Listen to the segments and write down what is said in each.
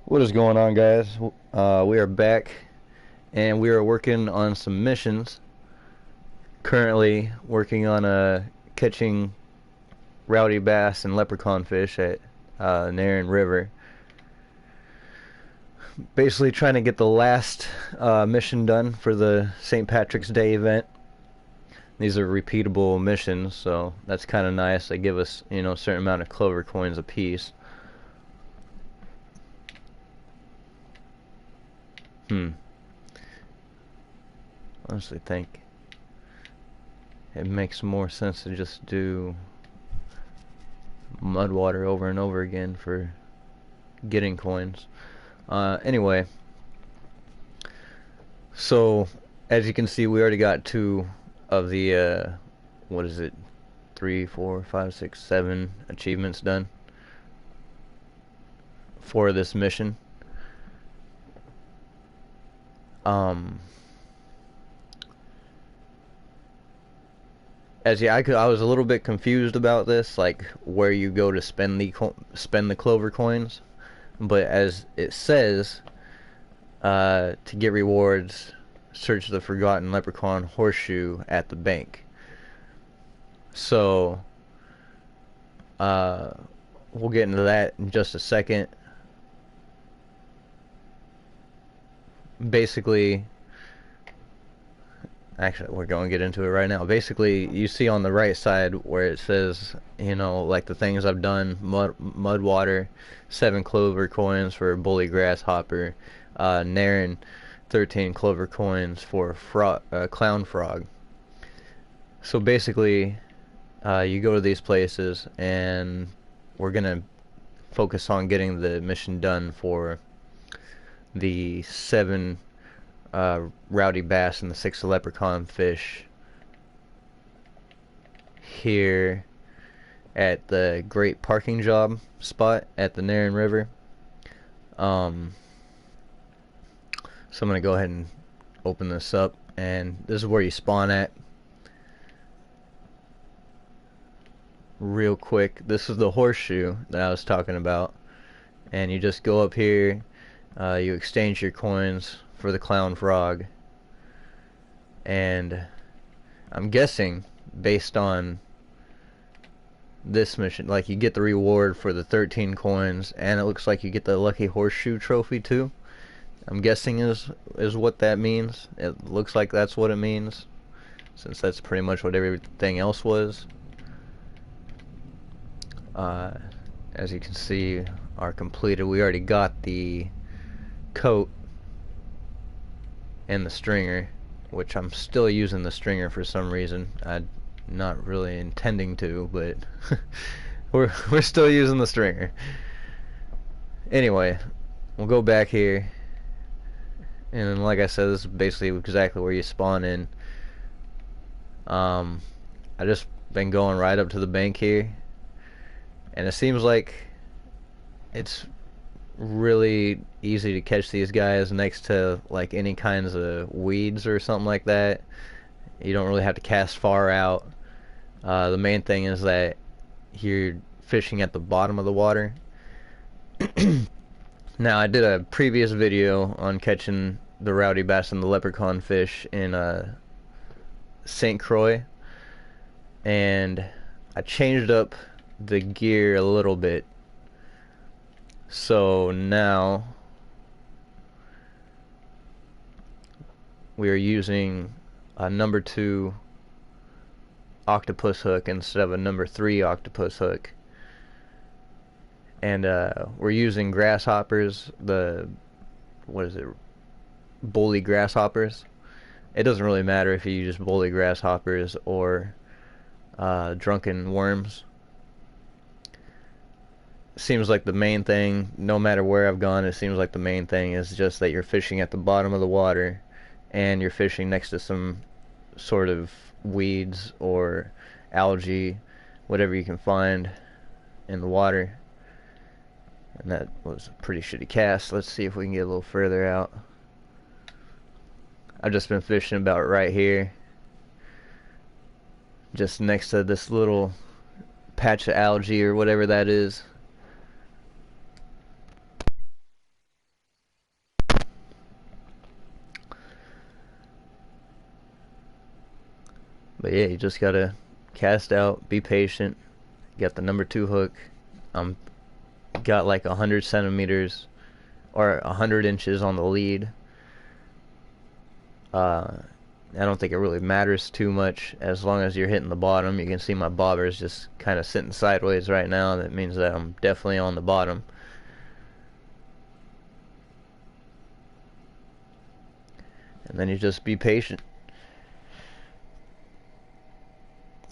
What is going on, guys? We are back and we are working on some missions. Currently working on catching rowdy bass and leprechaun fish at Neherrin River. Basically trying to get the last mission done for the St. Patrick's Day event. These are repeatable missions, so that's kind of nice. They give us, a certain amount of clover coins apiece. Honestly think it makes more sense to just do mud water over and over again for getting coins. Anyway, so as you can see, we already got 2 of the what is it, 3, 4, 5, 6, 7 achievements done for this mission. I was a little bit confused about this, like where you go to spend the clover coins, but as it says, to get rewards, search the forgotten leprechaun horseshoe at the bank. So we'll get into that in just a second. Basically, actually, we're going to get into it right now. Basically, you see on the right side where it says, like the things I've done: mud water, 7 clover coins for bully grasshopper, Neherrin, 13 clover coins for clown frog. So basically, you go to these places, and we're gonna focus on getting the mission done for the 7 rowdy bass and the 6 leprechaun fish here at the great parking job spot at the Neherrin River. So I'm gonna go ahead and open this up, and this is where you spawn at. Real quick, this is the horseshoe that I was talking about, and you just go up here, you exchange your coins for the clown frog, and I'm guessing based on this mission, like, you get the reward for the 13 coins, and it looks like you get the lucky horseshoe trophy too. I'm guessing is what that means. It looks like that's what it means, since that's pretty much what everything else was. As you can see, are completed. We already got the coat and the stringer, which I'm still using the stringer for some reason. I'm not really intending to, but we're still using the stringer. Anyway, we'll go back here, and like I said, this is basically exactly where you spawn in. I just been going right up to the bank here, and it seems like it's really easy to catch these guys next to like any kinds of weeds or something like that. You don't really have to cast far out. The main thing is that you're fishing at the bottom of the water. Now, I did a previous video on catching the rowdy bass and the leprechaun fish in St. Croix, and I changed up the gear a little bit. So now we are using a number 2 octopus hook instead of a number 3 octopus hook, and we're using grasshoppers, bully grasshoppers. It doesn't really matter if you use bully grasshoppers or drunken worms. Seems like the main thing, no matter where I've gone, it seems like the main thing is just that you're fishing at the bottom of the water, and you're fishing next to some sort of weeds or algae, whatever you can find in the water. And that was a pretty shitty cast. Let's see if we can get a little further out. I've just been fishing about right here, just next to this little patch of algae or whatever that is. But yeah, you just gotta cast out, be patient. Got the number 2 hook. I'm got like 100 centimeters or 100 inches on the lead. I don't think it really matters too much as long as you're hitting the bottom. You can see my bobber is just kind of sitting sideways right now. That means that I'm definitely on the bottom. And then you just be patient.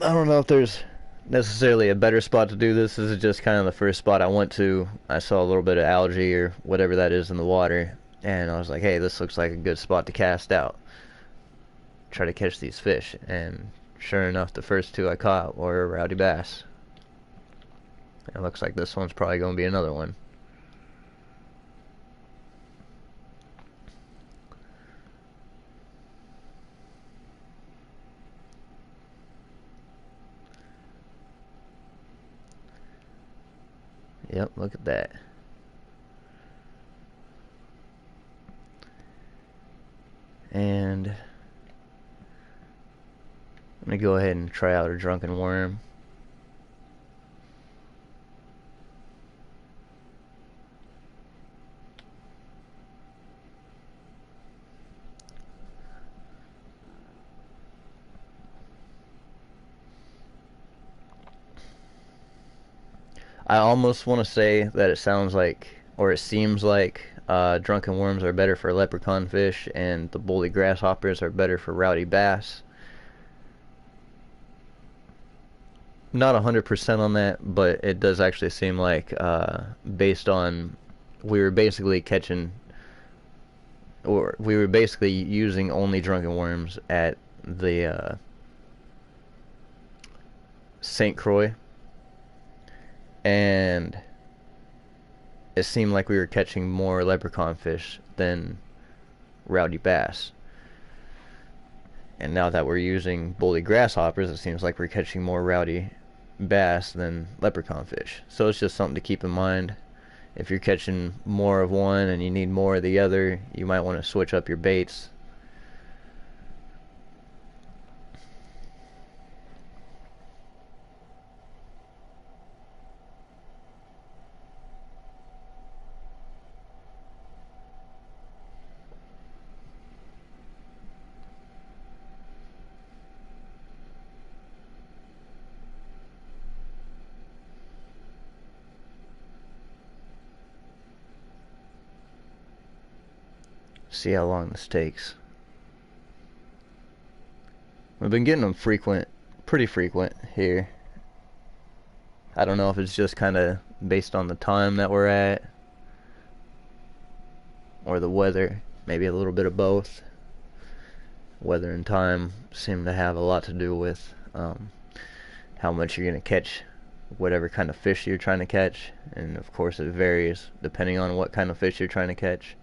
I don't know if there's necessarily a better spot to do this. This is just kind of the first spot I went to. I saw a little bit of algae or whatever that is in the water, and I was like, hey, this looks like a good spot to cast out. Try to catch these fish. And sure enough, the first 2 I caught were rowdy bass. It looks like this one's probably going to be another one. Yep, look at that. And I'm going to go ahead and try out a drunken worm. I almost want to say that it sounds like, or it seems like, drunken worms are better for leprechaun fish and the bully grasshoppers are better for rowdy bass. Not 100% on that, but it does actually seem like, based on, we were basically catching, or we were basically using only drunken worms at the St. Croix, and it seemed like we were catching more leprechaun fish than rowdy bass. And now that we're using bully grasshoppers, it seems like we're catching more rowdy bass than leprechaun fish. So it's just something to keep in mind. If you're catching more of one and you need more of the other, you might want to switch up your baits. See how long this takes. We've been getting them pretty frequent here. I don't know if it's just kind of based on the time that we're at or the weather, maybe a little bit of both. Weather and time seem to have a lot to do with how much you're going to catch whatever kind of fish you're trying to catch, and of course it varies depending on what kind of fish you're trying to catch.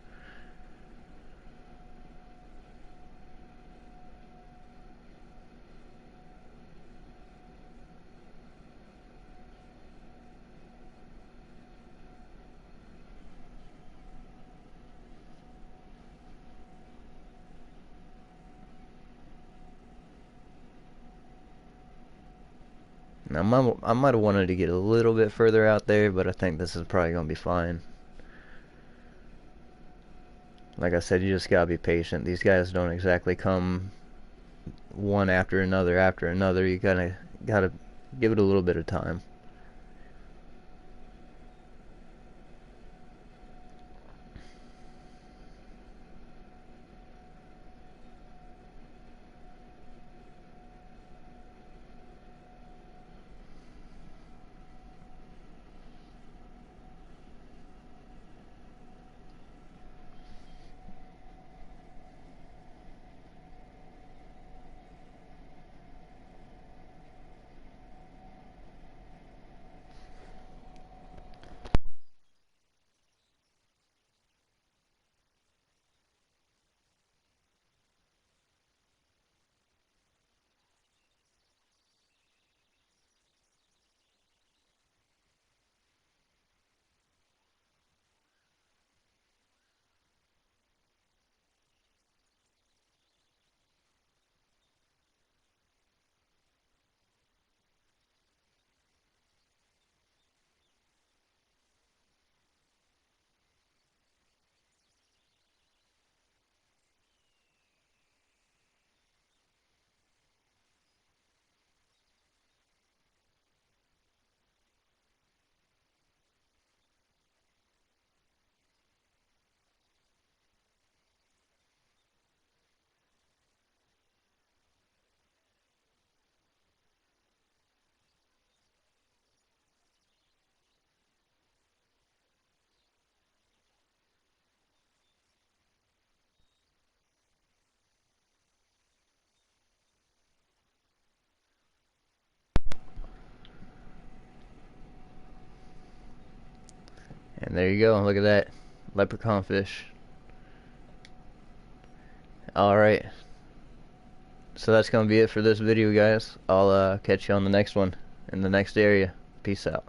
Now, I might have wanted to get a little bit further out there, but I think this is probably going to be fine. Like I said, you just gotta be patient. These guys don't exactly come one after another after another. You gotta give it a little bit of time. And there you go. Look at that. Leprechaun fish. Alright. So that's going to be it for this video, guys. I'll catch you on the next one in the next area. Peace out.